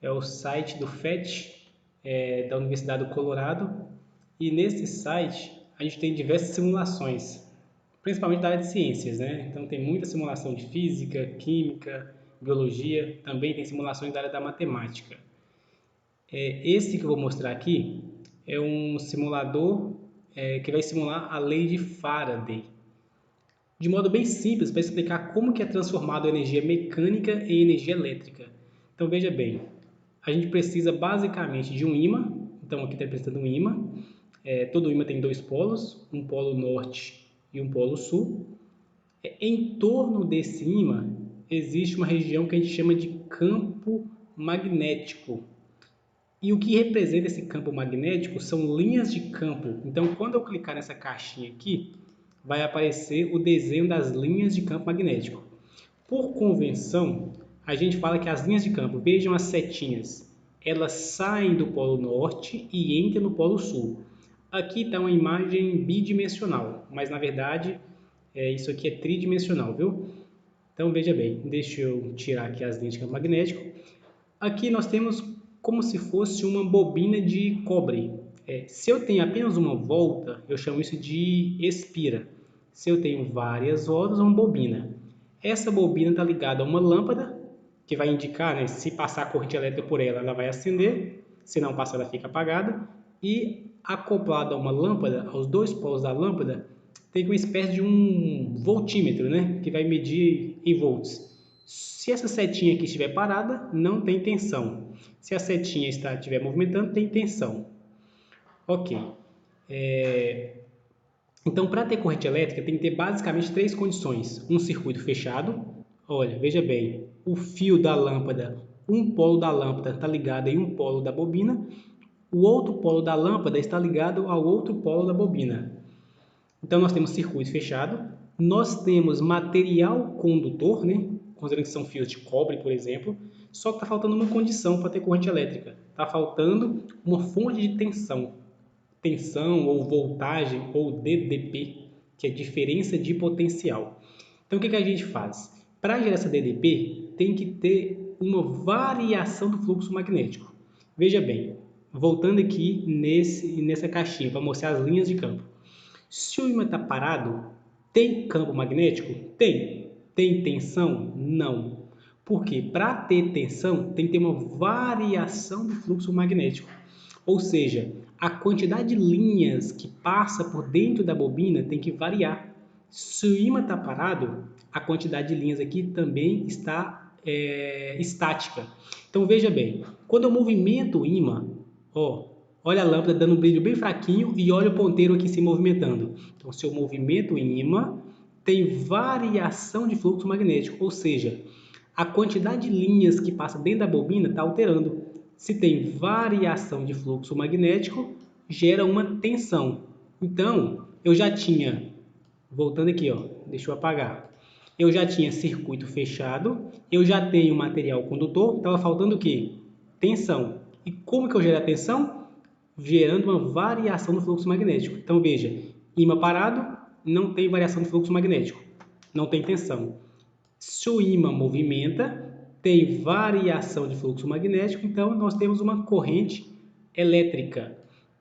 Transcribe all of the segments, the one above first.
é o site do FET, da Universidade do Colorado, e nesse site a gente tem diversas simulações, principalmente da área de ciências, né? Então tem muita simulação de física, química, biologia, também tem simulações da área da matemática. Esse que eu vou mostrar aqui é um simulador que vai simular a lei de Faraday. De modo bem simples, para explicar como que é transformado a energia mecânica em energia elétrica. Então veja bem, a gente precisa basicamente de um ímã. Então aqui está representando um ímã. Todo ímã tem dois polos, um polo norte e um polo sul. Em torno desse ímã existe uma região que a gente chama de campo magnético. E o que representa esse campo magnético são linhas de campo. Então, quando eu clicar nessa caixinha aqui, vai aparecer o desenho das linhas de campo magnético. Por convenção, a gente fala que as linhas de campo, vejam as setinhas, elas saem do polo norte e entram no polo sul. Aqui está uma imagem bidimensional, mas na verdade isso aqui é tridimensional, viu? Então veja bem, deixa eu tirar aqui as linhas de campo magnético. Aqui nós temos como se fosse uma bobina de cobre. Se eu tenho apenas uma volta, eu chamo isso de espira. Se eu tenho várias voltas, é uma bobina. Essa bobina está ligada a uma lâmpada, que vai indicar, né, se passar a corrente elétrica por ela, ela vai acender, se não passar, ela fica apagada. E acoplada a uma lâmpada, aos dois polos da lâmpada, tem uma espécie de um voltímetro, né, que vai medir em volts. Se essa setinha aqui estiver parada, não tem tensão. Se a setinha estiver movimentando, tem tensão. Ok. Então, para ter corrente elétrica, tem que ter basicamente três condições. Um circuito fechado. Olha, veja bem, o fio da lâmpada, um polo da lâmpada está ligado em um polo da bobina, o outro polo da lâmpada está ligado ao outro polo da bobina. Então, nós temos circuito fechado, nós temos material condutor, né? Considerando que são fios de cobre, por exemplo, só que está faltando uma condição para ter corrente elétrica. Está faltando uma fonte de tensão. Tensão ou voltagem ou DDP, que é diferença de potencial. Então, o que a gente faz? Para gerar essa DDP, tem que ter uma variação do fluxo magnético. Veja bem, voltando aqui nessa caixinha para mostrar as linhas de campo. Se o ímã está parado, tem campo magnético? Tem. Tem tensão? Não. Porque para ter tensão, tem que ter uma variação do fluxo magnético. Ou seja, a quantidade de linhas que passa por dentro da bobina tem que variar. Se o ímã está parado, a quantidade de linhas aqui também está estática. Então veja bem, quando eu movimento o ímã, olha a lâmpada dando um brilho bem fraquinho e olha o ponteiro aqui se movimentando. Então, se eu movimento o ímã, tem variação de fluxo magnético, ou seja, a quantidade de linhas que passa dentro da bobina está alterando. Se tem variação de fluxo magnético, gera uma tensão. Então, eu já tinha, voltando aqui, deixa eu apagar. Eu já tinha circuito fechado, eu já tenho material condutor, estava faltando o quê? Tensão. E como que eu gero a tensão? Gerando uma variação do fluxo magnético. Então, veja, ímã parado, não tem variação de fluxo magnético, não tem tensão. Se o ímã movimenta, tem variação de fluxo magnético, então nós temos uma corrente elétrica.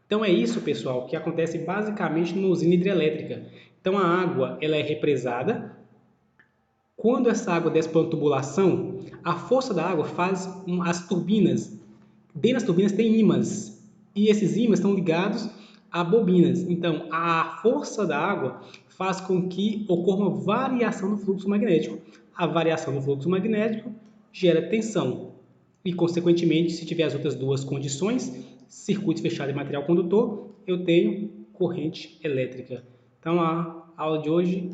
Então é isso, pessoal, que acontece basicamente numa usina hidrelétrica. Então a água ela é represada. Quando essa água desce para uma tubulação, a força da água faz as turbinas. Dentro das turbinas tem ímãs. E esses ímãs estão ligados a bobinas. Então, a força da água faz com que ocorra uma variação do fluxo magnético. A variação do fluxo magnético gera tensão. E, consequentemente, se tiver as outras duas condições, circuito fechado e material condutor, eu tenho corrente elétrica. Então, a aula de hoje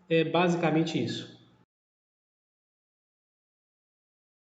é basicamente isso.